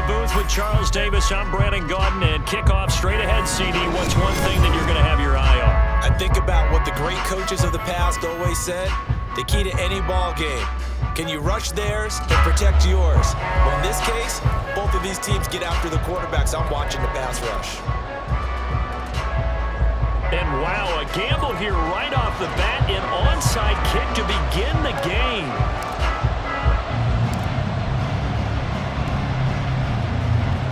the booth with Charles Davis. I'm Brandon Gaudin, and kickoff straight ahead, CD. What's one thing that you're going to have your eye on? I think about what the great coaches of the past always said. The key to any ball game. Can you rush theirs and protect yours? Well, in this case, both of these teams get after the quarterbacks. I'm watching the pass rush. And wow, a gamble here right off the bat. An onside kick to begin the game.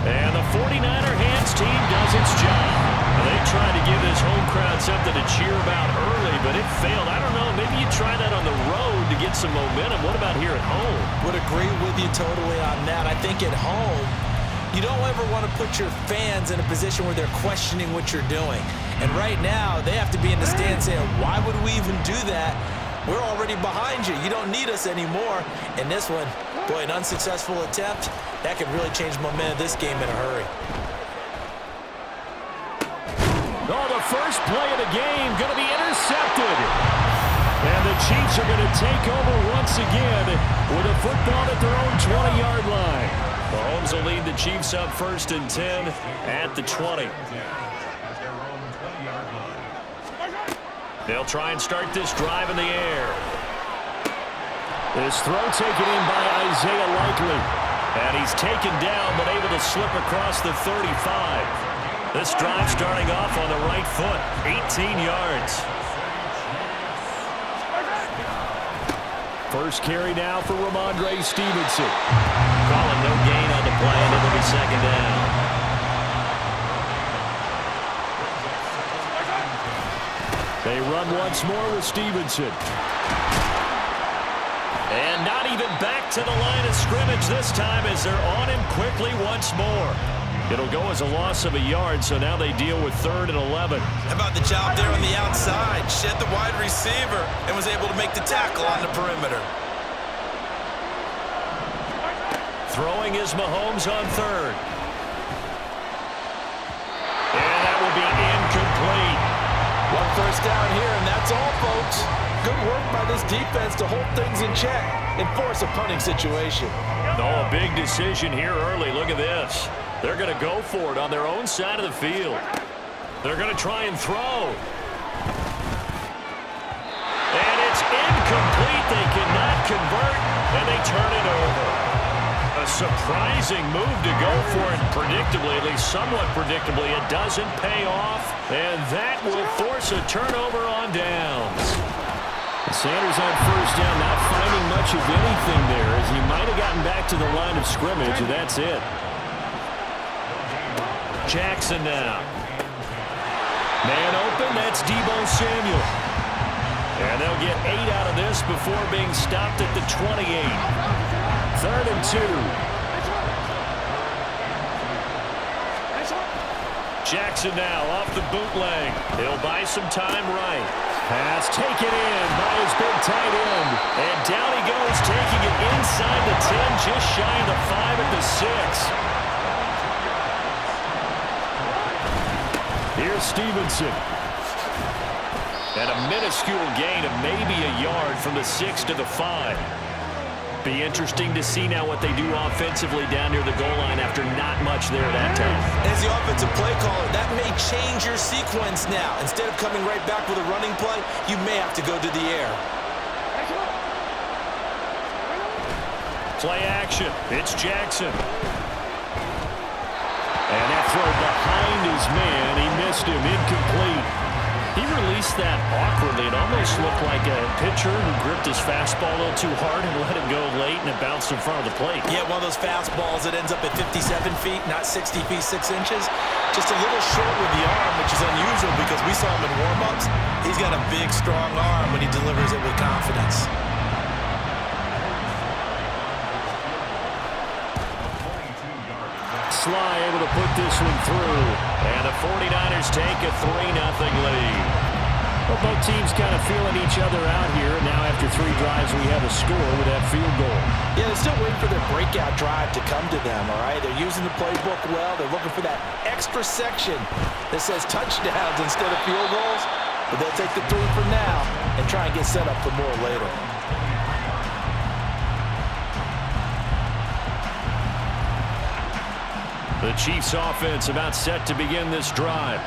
And the 49er hands team does its job. They tried to give this home crowd something to cheer about early, but it failed. I don't know, maybe you try that on the road to get some momentum. What about here at home? Would agree with you totally on that. I think at home, you don't ever want to put your fans in a position where they're questioning what you're doing. And right now, they have to be in the stand saying, why would we even do that? We're already behind you. You don't need us anymore. And this one, boy, an unsuccessful attempt, that could really change the momentum of this game in a hurry. Oh, the first play of the game going to be intercepted. And the Chiefs are going to take over once again with a football at their own 20-yard line. Mahomes will lead the Chiefs up 1st and 10 at the 20. They'll try and start this drive in the air. This throw taken in by Isaiah Likely. And he's taken down but able to slip across the 35. This drive starting off on the right foot, 18 yards. First carry now for Ramondre Stevenson. Calling no gain on the play, and it'll be second down. They run once more with Stevenson. And not even back to the line of scrimmage this time as they're on him quickly once more. It'll go as a loss of a yard, so now they deal with 3rd and 11. How about the job there on the outside? Shed the wide receiver and was able to make the tackle on the perimeter. Throwing is Mahomes on 3rd. And that will be incomplete. One first down here, and that's all, folks. Good work by this defense to hold things in check and force a punting situation. Oh, a big decision here early. Look at this. They're going to go for it on their own side of the field. They're going to try and throw. And it's incomplete. They cannot convert, and they turn it over. A surprising move to go for it. Predictably, at least somewhat predictably, it doesn't pay off, and that will force a turnover on downs. Sanders on first down, not finding much of anything there as he might have gotten back to the line of scrimmage, and that's it. Jackson now. Man open, that's Deebo Samuel. And they'll get 8 out of this before being stopped at the 28. 3rd and 2. Jackson now off the bootleg. He'll buy some time right. Pass taken in by his big tight end. And down he goes, taking it inside the 10, just shy of the 5 at the 6. Here's Stevenson. And a minuscule gain of maybe a yard from the 6 to the 5. Be interesting to see now what they do offensively down near the goal line after not much there that time. As the offensive play caller, that may change your sequence now. Instead of coming right back with a running play, you may have to go to the air. Play action. It's Jackson. And that throw behind his man. He missed him. Incomplete. He released that awkwardly. It almost looked like a pitcher who gripped his fastball a little too hard and let it go late, and it bounced in front of the plate. Yeah, one of those fastballs that ends up at 57 feet, not 60 feet, 6 inches. Just a little short with the arm, which is unusual because we saw him in warm-ups. He's got a big, strong arm when he delivers it with confidence. Sly able to put this one through. And the 49ers take a 3-0 lead. Well, both teams kind of feeling each other out here. Now after 3 drives, we have a score with that field goal. Yeah, they're still waiting for their breakout drive to come to them, all right? They're using the playbook well. They're looking for that extra section that says touchdowns instead of field goals. But they'll take the 3 for now and try and get set up for more later. The Chiefs offense about set to begin this drive.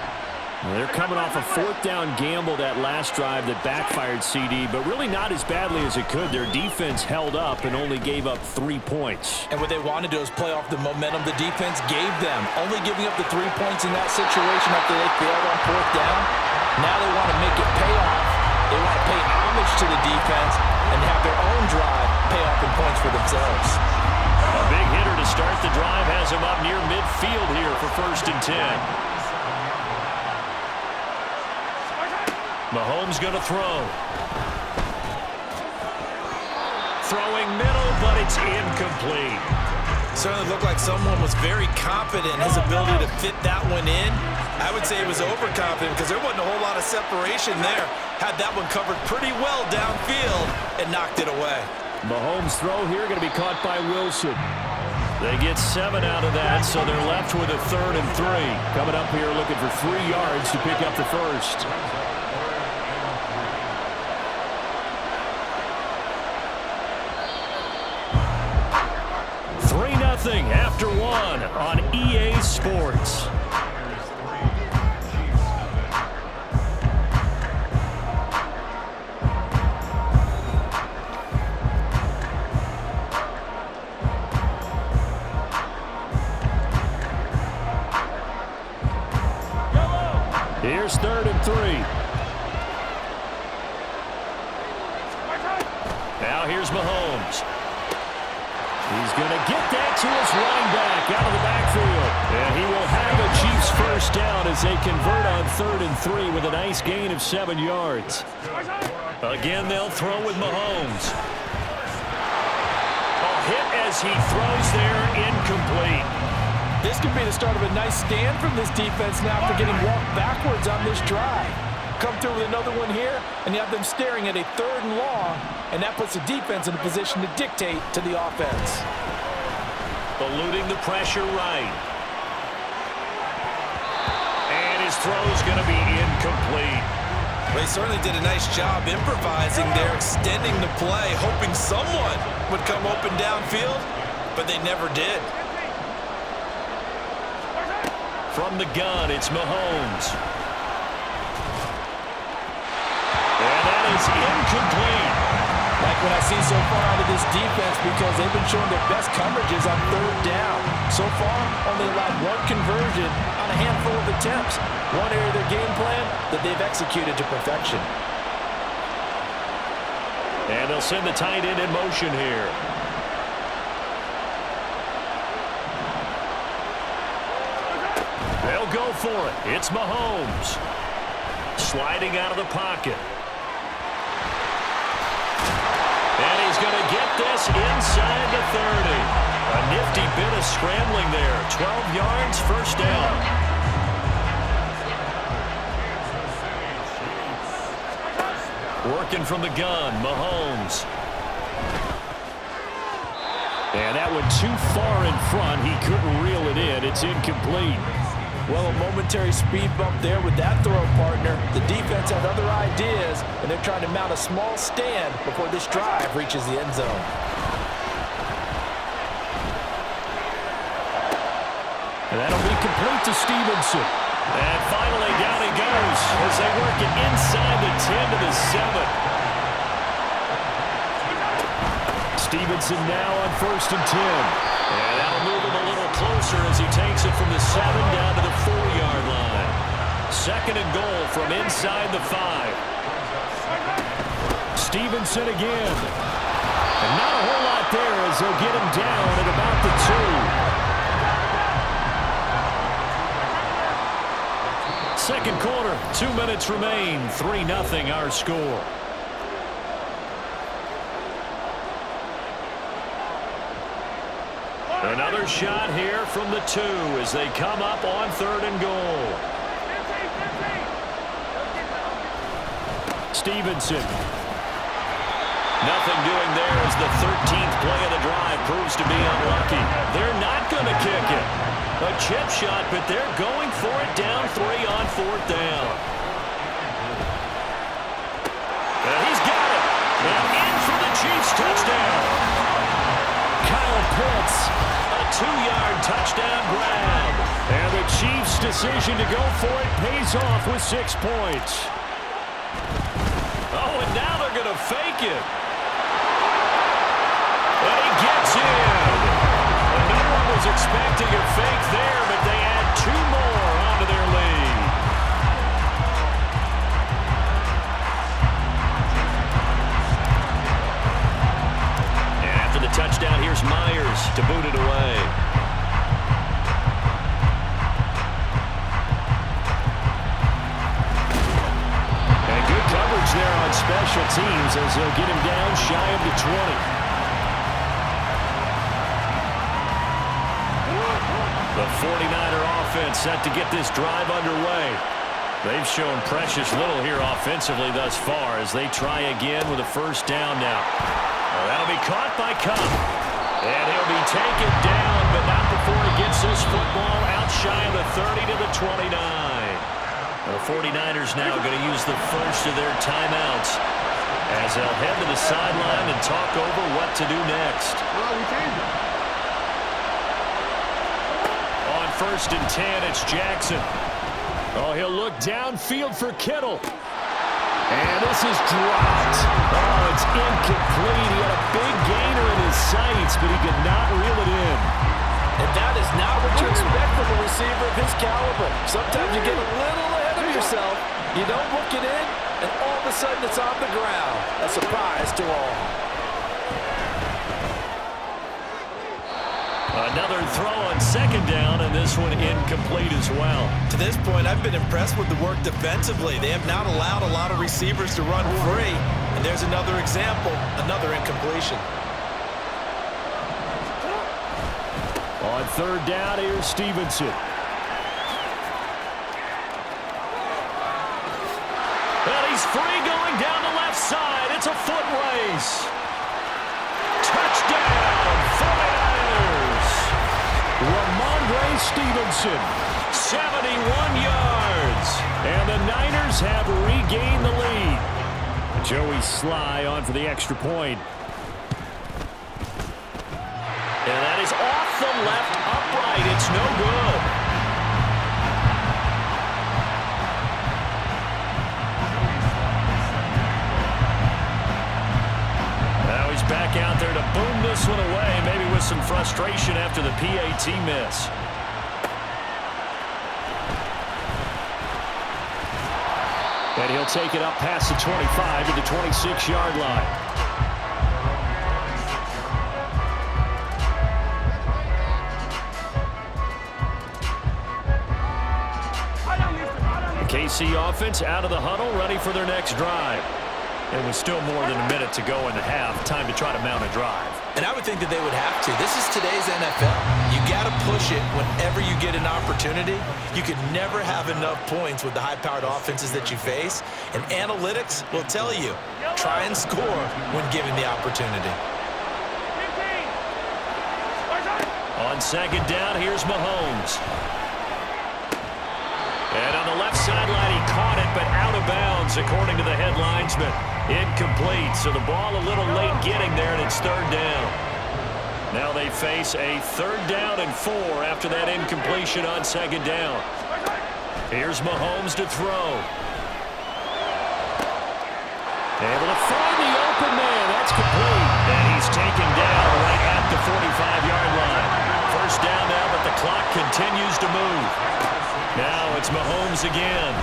They're coming off a fourth down gamble that last drive that backfired, CD, but really not as badly as it could. Their defense held up and only gave up 3 points. And what they wanted to do is play off the momentum the defense gave them. Only giving up the 3 points in that situation after they failed on fourth down. Now they want to make it pay off. They want to pay homage to the defense and have their own drive pay off in points for themselves. A big hitter to start the drive has him up near midfield here for 1st and 10. Mahomes going to throw. Throwing middle, but it's incomplete. Certainly looked like someone was very confident in his ability to fit that one in. I would say he was overconfident because there wasn't a whole lot of separation there. Had that one covered pretty well downfield and knocked it away. Mahomes' throw here going to be caught by Wilson. They get 7 out of that, so they're left with a 3rd and 3. Coming up here looking for 3 yards to pick up the first. 3-0 after 1 on EA Sports. Here's 3rd and 3. Now here's Mahomes. He's going to get that to his running back out of the backfield. And he will have a Chiefs first down as they convert on 3rd and 3 with a nice gain of 7 yards. Again, they'll throw with Mahomes. A hit as he throws there, incomplete. This could be the start of a nice stand from this defense now after getting walked backwards on this drive. Come through with another one here, and you have them staring at a 3rd and long, and that puts the defense in a position to dictate to the offense. Eluding the pressure right. And his throw's going to be incomplete. They certainly did a nice job improvising there, extending the play, hoping someone would come open downfield, but they never did. From the gun, it's Mahomes. And that is incomplete. Like what I see so far out of this defense, because they've been showing their best coverages on 3rd down. So far, only allowed 1 conversion on a handful of attempts. One area of their game plan that they've executed to perfection. And they'll send the tight end in motion here. They'll go for it. It's Mahomes. Sliding out of the pocket. And he's going to get this inside the 30. A nifty bit of scrambling there. 12 yards, first down. Working from the gun, Mahomes. And that one too far in front. He couldn't reel it in. It's incomplete. Well, a momentary speed bump there with that throw partner. The defense had other ideas, and they're trying to mount a small stand before this drive reaches the end zone. And that'll be complete to Stevenson. And finally down he goes as they work it inside the 10 to the 7. Stevenson now on 1st and 10. And that'll move him a little closer as he takes it from the 7 down to the 4-yard line. 2nd and goal from inside the 5. Stevenson again. And not a whole lot there as they'll get him down at about the 2. Second quarter, 2 minutes remain. 3-0 our score. Another shot here from the 2 as they come up on 3rd and goal. Stevenson. Nothing doing there as the 13th play of the drive proves to be unlucky. They're not going to kick it. A chip shot, but they're going for it down 3 on 4th down. And he's got it. And in for the Chiefs touchdown. Kyle Pitts, a 2-yard touchdown grab. And the Chiefs' decision to go for it pays off with 6 points. Oh, and now they're going to fake it. And he gets in. And no one was expecting a fake there, but they add 2 more onto their lead. And after the touchdown, here's Myers to boot it away. There on special teams as they'll get him down shy of the 20. The 49er offense set to get this drive underway. They've shown precious little here offensively thus far as they try again with a first down now. Well, that'll be caught by Cup. And he'll be taken down, but not before he gets this football out shy of the 30 to the 29. The 49ers now going to use the first of their timeouts as they'll head to the sideline and talk over what to do next. On 1st and 10, it's Jackson. Oh, he'll look downfield for Kittle. And this is dropped. Oh, it's incomplete. He had a big gainer in his sights, but he could not reel it in. And that is not what you expect from a receiver of his caliber. Sometimes you get a little ahead of yourself, you don't hook it in, and all of a sudden it's on the ground. A surprise to all. Another throw on 2nd down, and this one incomplete as well. To this point, I've been impressed with the work defensively. They have not allowed a lot of receivers to run free. And there's another example, another incompletion. On 3rd down, here's Stevenson. And he's free going down the left side. It's a foot race. Touchdown, 49ers. Ramondre Stevenson, 71 yards. And the Niners have regained the lead. Joey Sly on for the extra point. And that is off the left upright. It's no good. Now he's back out there to boom this one away, maybe with some frustration after the PAT miss. And he'll take it up past the 25 to the 26-yard line. KC offense out of the huddle, ready for their next drive. It was still more than a minute to go in the half. Time to try to mount a drive. And I would think that they would have to. This is today's NFL. You got to push it whenever you get an opportunity. You could never have enough points with the high-powered offenses that you face. And analytics will tell you, try and score when given the opportunity. On 2nd down, here's Mahomes. And on the left sideline, he caught it, but out of bounds, according to the head linesman. Incomplete, so the ball a little late getting there, and it's 3rd down. Now they face a 3rd down and 4 after that incompletion on 2nd down. Here's Mahomes to throw. Able to find the open man. That's complete. And he's taken down right at the 45-yard line. 1st down now, but the clock continues to move. Now it's Mahomes again.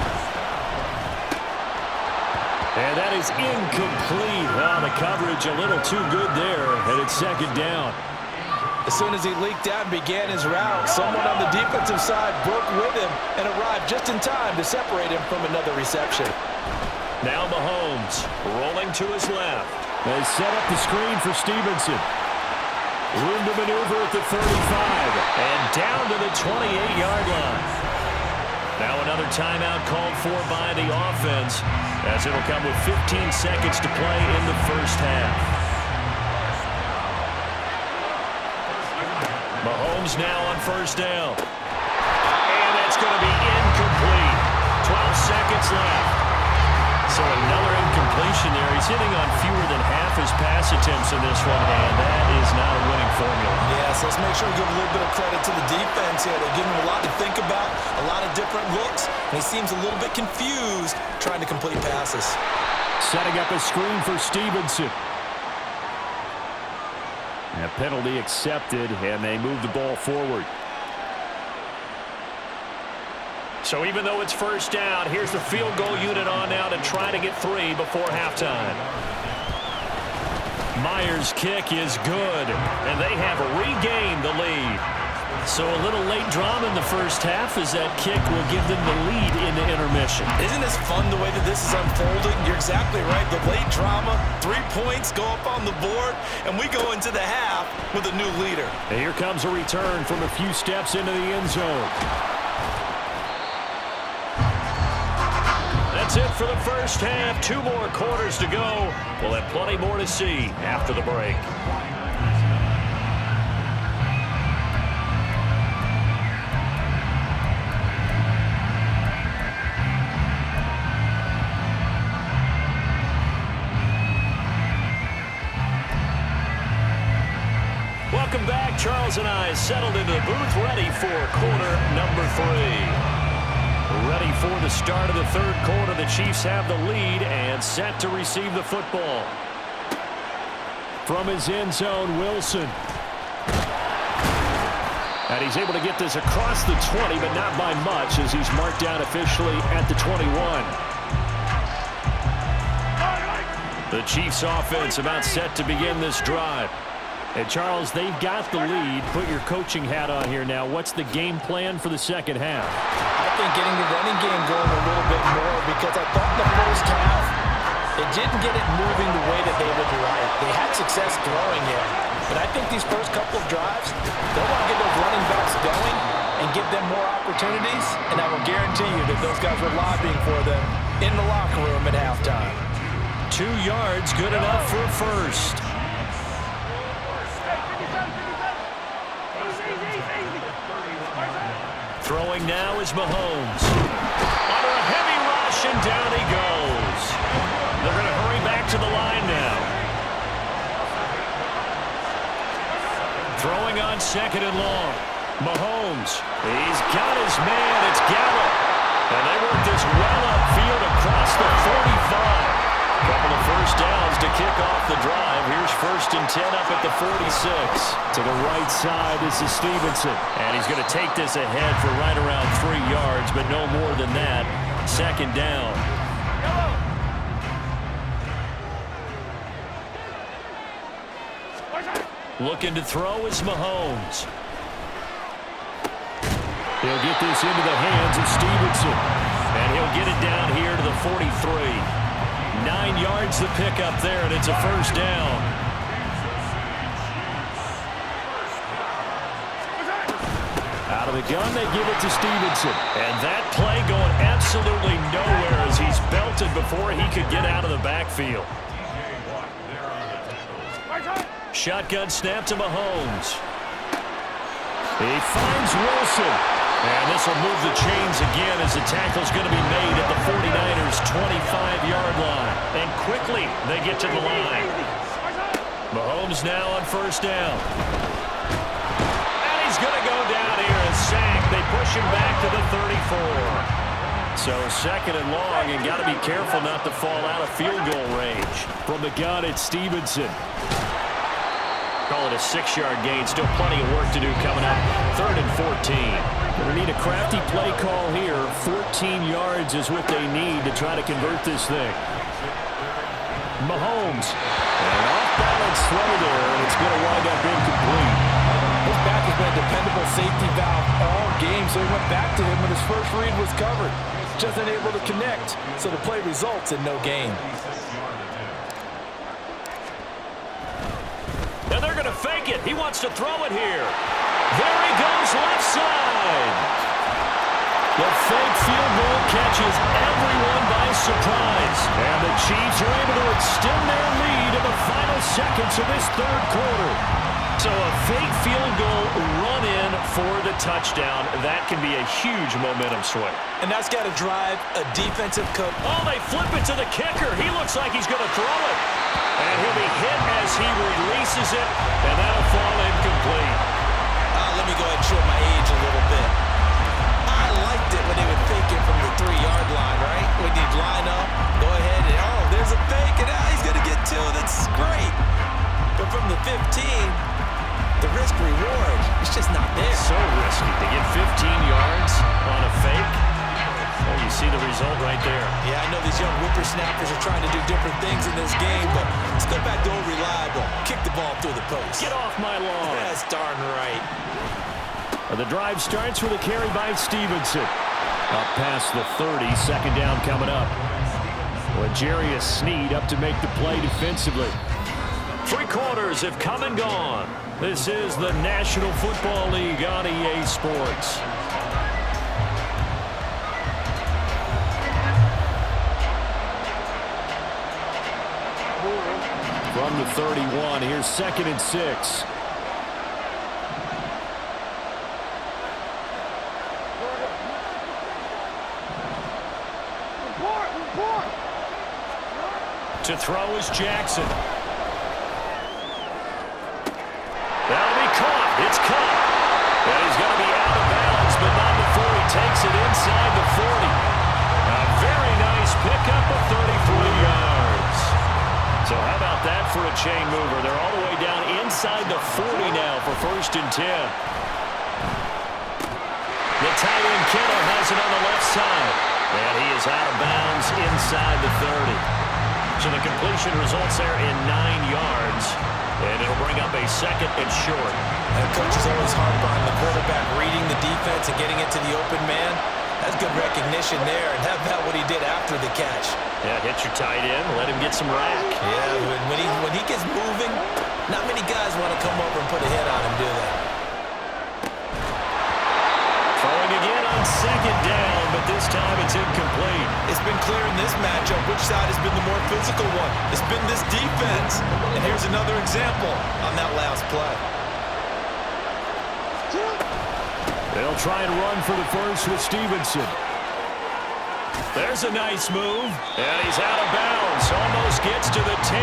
And that is incomplete. Well, the coverage a little too good there, and it's 2nd down. As soon as he leaked out and began his route, someone on the defensive side broke with him and arrived just in time to separate him from another reception. Now Mahomes rolling to his left. They set up the screen for Stevenson. Room to maneuver at the 35 and down to the 28-yard line. Now another timeout called for by the offense as it'll come with 15 seconds to play in the 1st half. Mahomes now on 1st down. And that's going to be incomplete. 12 seconds left. So another incomplete completion there. He's hitting on fewer than half his pass attempts in this one, and that is not a winning formula. Yes, let's make sure we give a little bit of credit to the defense here. They're giving him a lot to think about, a lot of different looks, and he seems a little bit confused trying to complete passes. Setting up a screen for Stevenson. A penalty accepted, and they move the ball forward. So even though it's first down, here's the field goal unit on now to try to get 3 before halftime. Myers' kick is good, and they have regained the lead. So a little late drama in the first half as that kick will give them the lead into intermission. Isn't this fun the way that this is unfolding? You're exactly right. The late drama, 3 points go up on the board, and we go into the half with a new leader. And here comes a return from a few steps into the end zone. That's it for the first half. 2 more quarters to go. We'll have plenty more to see after the break. Welcome back. Charles and I settled into the booth, ready for quarter number 3. Ready for the start of the third quarter. The Chiefs have the lead and set to receive the football. From his end zone, Wilson. And he's able to get this across the 20, but not by much as he's marked down officially at the 21. The Chiefs offense about set to begin this drive. And Charles, they've got the lead. Put your coaching hat on here now. What's the game plan for the second half? I think getting the running game going a little bit more, because I thought in the first half it didn't get it moving the way that they would like. They had success throwing it, but I think these first couple of drives, they'll want to get those running backs going and give them more opportunities, and I will guarantee you that those guys were lobbying for them in the locker room at halftime. 2 yards, good enough for a first. Throwing now is Mahomes. Under a heavy rush, and down he goes. They're going to hurry back to the line now. Throwing on 2nd and long. Mahomes. He's got his man. It's Gallup. And they work this well upfield across the 45. Couple of first downs to kick off the drive. Here's 1st and 10 up at the 46. To the right side, this is Stevenson. And he's going to take this ahead for right around 3 yards, but no more than that. 2nd down. Looking to throw is Mahomes. He'll get this into the hands of Stevenson. And he'll get it down here to the 43. 9 yards the pickup there, and it's a first down. Out of the gun, they give it to Stevenson. And that play going absolutely nowhere as he's belted before he could get out of the backfield. Shotgun snap to Mahomes. He finds Wilson. And this will move the chains again as the tackle's going to be made at the 49ers' 25-yard line. And quickly they get to the line. Mahomes now on 1st down. And he's going to go down here and sack. They push him back to the 34. So 2nd and long, and got to be careful not to fall out of field goal range. From the gun, it's Stevenson. Call it a 6-yard gain. Still plenty of work to do coming up. 3rd and 14. We need a crafty play call here. 14 yards is what they need to try to convert this thing. Mahomes. An off-balance throw there, and it's going to wind up incomplete. His back has been a dependable safety valve all game, so he went back to him when his first read was covered. Just unable to connect, so the play results in no gain. And they're going to fake it. He wants to throw it here. There he goes, left side. The fake field goal catches everyone by surprise. And the Chiefs are able to extend their lead in the final seconds of this third quarter. So a fake field goal run in for the touchdown. That can be a huge momentum swing. And that's got to drive a defensive coach. Oh, they flip it to the kicker. He looks like he's going to throw it. And he'll be hit as he releases it, and that'll fall incomplete. Let me go ahead and show my age a little bit. I liked it when they would fake it from the 3-yard line, right? When you'd line up, go ahead, and oh, there's a fake, and he's going to get 2. That's great. But from the 15, the risk-reward, it's just not there. So risky to get 15 yards on a fake. Well, you see the result right there. Yeah, I know these young whippersnappers are trying to do different things in this game, but let's go back to old reliable. Kick the ball through the post. Get off my lawn. That's darn right. The drive starts with a carry by Stevenson. Up past the 30, second down coming up. L'Jarius Sneed up to make the play defensively. 3 quarters have come and gone. This is the National Football League on EA Sports. From the 31, here's 2nd and 6. To throw is Jackson. That'll be caught. It's caught. And he's going to be out of bounds, but not before he takes it inside the 40. A very nice pickup of 33 yards. So how about that for a chain mover? They're all the way down inside the 40 now for 1st and 10. The tight end Kittle has it on the left side. And he is out of bounds inside the 30. So the completion results there in 9 yards. And it'll bring up a 2nd and short. And coach is always hard on the quarterback reading the defense and getting it to the open man. That's good recognition there. And how about what he did after the catch? Yeah, hit your tight end, let him get some rack. Yeah, when he gets moving, not many guys want to come over and put a hit on him, do they? Throwing again on 2nd down, but this time it's incomplete. It's been clear in this matchup which side has been the more physical one. It's been this defense. And here's another example on that last play. They'll try and run for the first with Stevenson. There's a nice move, and he's out of bounds. Almost gets to the 10.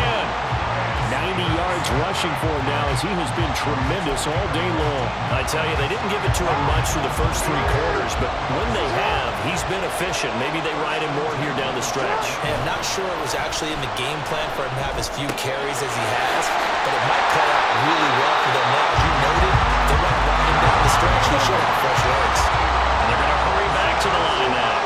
90 yards rushing for him now as he has been tremendous all day long. I tell you, they didn't give it to him much for the first 3 quarters, but when they have, he's been efficient. Maybe they ride him more here down the stretch. Hey, I'm not sure it was actually in the game plan for him to have as few carries as he has, but it might play out really well for them now. As you noted, they want to ride him down the stretch. He should have fresh legs. And they're going to hurry back to the line now.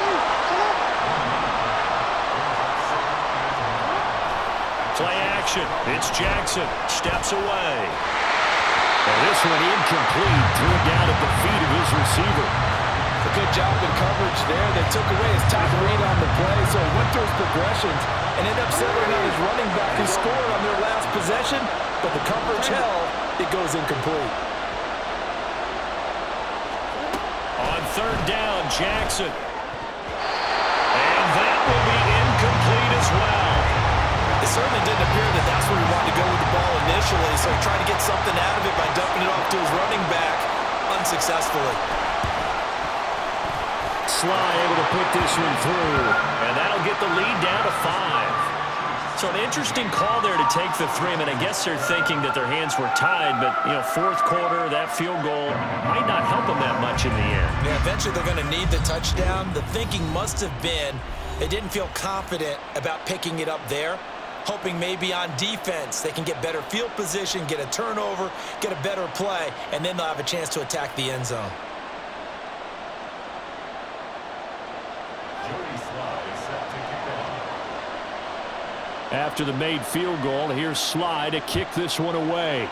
Play action. It's Jackson. Steps away. And this one incomplete. Threw it down at the feet of his receiver. A good job in coverage there. They took away his top read on the play, so he went through his progressions and ended up settling on his running back who scored on their last possession, but the coverage held. It goes incomplete. On 3rd down, Jackson. And that will be incomplete as well. It certainly didn't appear that that's where he wanted to go with the ball initially, so he tried to get something out of it by dumping it off to his running back unsuccessfully. Sly able to put this one through, and that'll get the lead down to 5. So an interesting call there to take the 3. I mean, I guess they're thinking that their hands were tied, but, 4th quarter, that field goal might not help them that much in the end. Yeah, eventually they're going to need the touchdown. The thinking must have been they didn't feel confident about picking it up there, hoping maybe on defense they can get better field position, get a turnover, get a better play, and then they'll have a chance to attack the end zone. After the made field goal, here's Sly to kick this one away.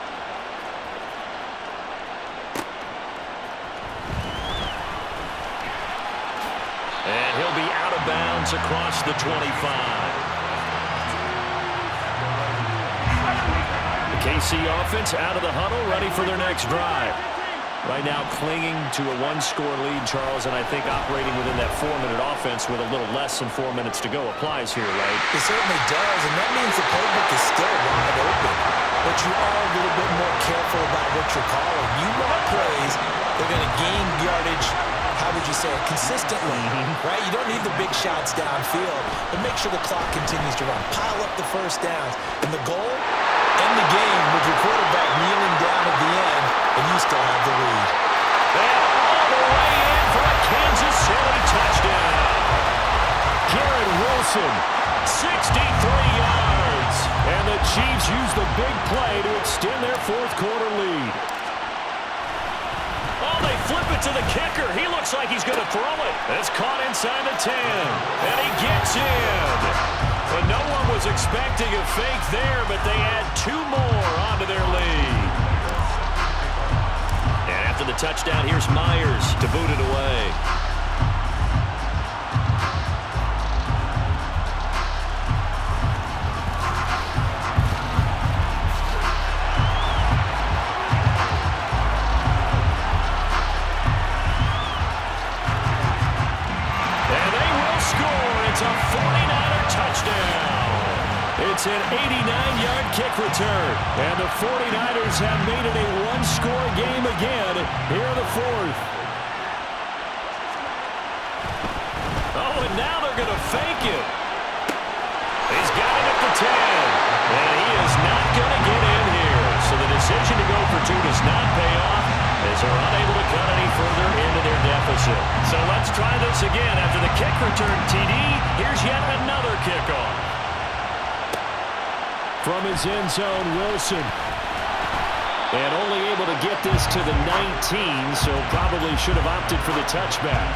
And he'll be out of bounds across the 25. The KC offense out of the huddle, ready for their next drive. Right now clinging to a 1-score lead, Charles, and I think operating within that 4-minute offense with a little less than 4 minutes to go applies here, right? It certainly does, and that means the playbook is still wide open. but you are a little bit more careful about what you're calling. You want plays that are going to gain yardage, how would you say it, consistently, right? You don't need the big shots downfield, but make sure the clock continues to run. Pile up the first downs. And the goal, end the game with your quarterback kneeling down at the end, and you still have the lead. And all the way in for a Kansas City touchdown. Garrett Wilson, 63 yards. And the Chiefs use the big play to extend their fourth quarter lead. Oh, they flip it to the kicker. He looks like he's going to throw it. It's caught inside the 10. And he gets in. But no one was expecting a fake there, but they add 2 more onto their lead. And after the touchdown, here's Myers to boot it away. It's an 89-yard kick return. And the 49ers have made it a one-score game again here in the fourth. Oh, and now they're going to fake it. He's got it at the 10. And he is not going to get in here. So the decision to go for 2 does not pay off as they're unable to cut any further into their deficit. So let's try this again. After the kick return, TD, here's yet another kickoff. From his end zone, Wilson. And only able to get this to the 19, so probably should have opted for the touchback.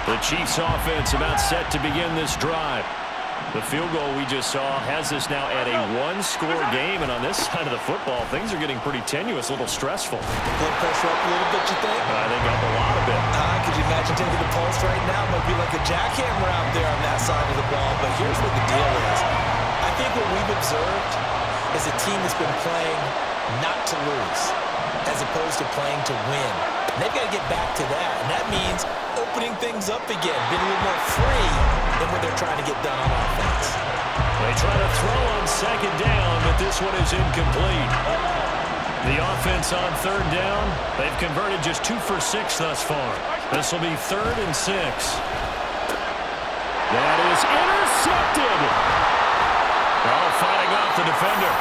The Chiefs offense about set to begin this drive. The field goal we just saw has us now at a one-score game, and on this side of the football, things are getting pretty tenuous, a little stressful. Blood pressure up a little bit, you think? I think up a lot of it. Could you imagine taking the pulse right now? It might be like a jackhammer out there on that side of the ball, but here's what the deal is. I think what we've observed is a team that's been playing not to lose as opposed to playing to win. And they've got to get back to that, and that means opening things up again, being a little more free than what they're trying to get done on offense. They try to throw on second down, but this one is incomplete. The offense on third down, they've converted just 2 for 6 thus far. This will be 3rd and 6. That is intercepted. Oh, fighting off the defender.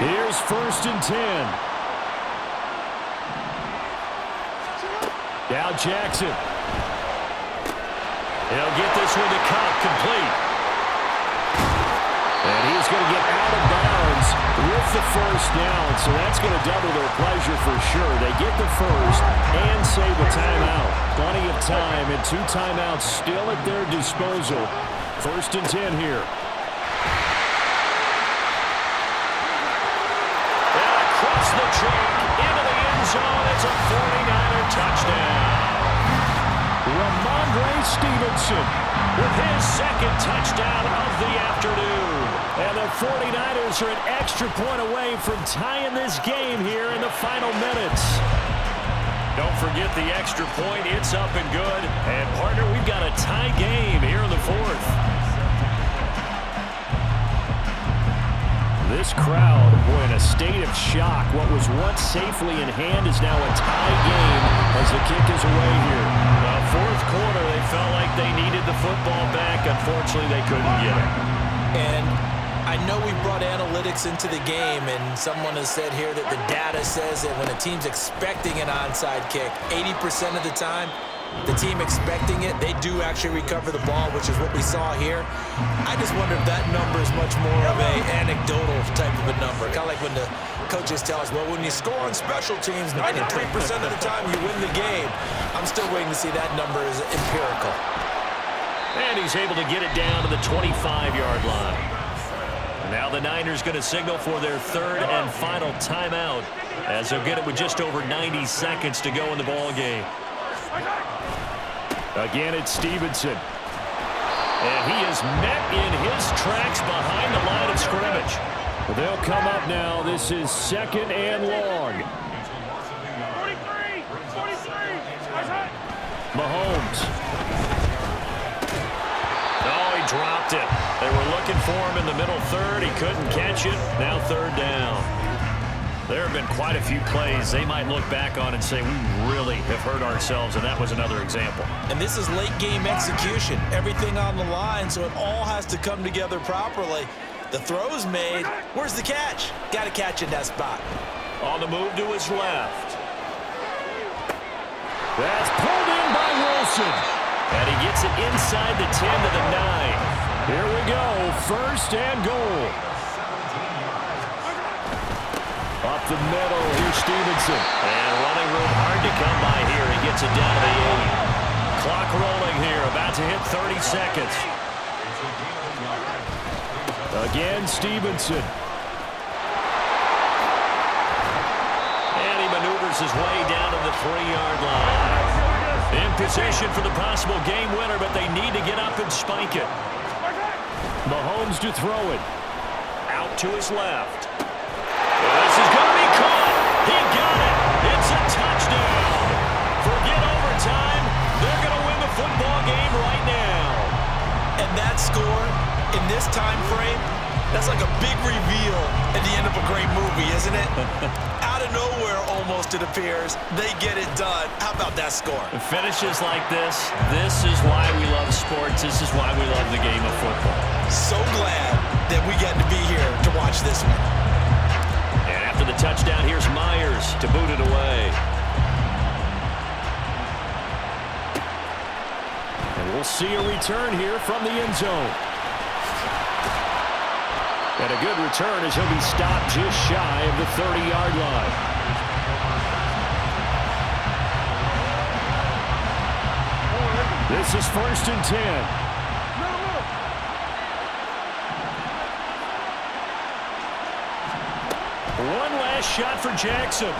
Here's 1st and 10. Now Jackson. He'll get this one to Cobb, complete. And he's going to get out of bounds with the 1st down, so that's going to double their pleasure for sure. They get the 1st and save a timeout. Plenty of time, and 2 timeouts still at their disposal. 1st and 10 here. The track into the end zone. It's a 49er touchdown. Ramondre Stevenson with his 2nd touchdown of the afternoon. And the 49ers are an extra point away from tying this game here in the final minutes. Don't forget the extra point. It's up and good. And, partner, we've got a tie game here in the 4th. This crowd, boy, in a state of shock. What was once safely in hand is now a tie game as the kick is away here. The 4th quarter, they felt like they needed the football back. Unfortunately, they couldn't get it. And I know we brought analytics into the game, and someone has said here that the data says that when a team's expecting an onside kick, 80% of the time, the team expecting it, they do actually recover the ball, which is what we saw here. I just wonder if that number is much more of a anecdotal type of a number. Kind of like when the coaches tell us, well, when you score on special teams, 93% of the time you win the game. I'm still waiting to see that number is empirical. And he's able to get it down to the 25-yard line. Now the Niners going to signal for their 3rd and final timeout as they'll get it with just over 90 seconds to go in the ball game. Again, it's Stevenson. And he is met in his tracks behind the line of scrimmage. They'll come up now. This is 2nd and long. 43. Mahomes. Oh, he dropped it. They were looking for him in the middle third. He couldn't catch it. Now 3rd down. There have been quite a few plays they might look back on and say, we really have hurt ourselves, and that was another example. And this is late game execution. Everything on the line, so it all has to come together properly. The throw's made. Where's the catch? Got to catch in that spot. On the move to his left. That's pulled in by Wilson. And he gets it inside the 10 to the 9. Here we go. 1st and goal. Up the middle. Here's Stevenson. And running room hard to come by here. He gets it down to the 8. Clock rolling here. About to hit 30 seconds. Again, Stevenson. And he maneuvers his way down to the 3-yard line. In position for the possible game winner, but they need to get up and spike it. Mahomes to throw it. Out to his left. This is going to be caught. He got it. It's a touchdown. Forget overtime. They're going to win the football game right now. And that score, in this time frame, that's like a big reveal at the end of a great movie, isn't it? Out of nowhere, almost, it appears, they get it done. How about that score? Finishes like this is why we love sports. This is why we love the game of football. So glad that we get to be here to watch this one. And after the touchdown, here's Myers to boot it away. And we'll see a return here from the end zone. And a good return as he'll be stopped just shy of the 30-yard line. This is 1st and 10. One last shot for Jackson.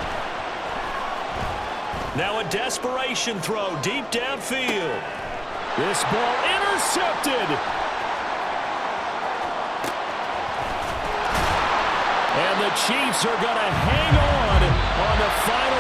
Now a desperation throw deep downfield. This ball intercepted. And the Chiefs are going to hang on the final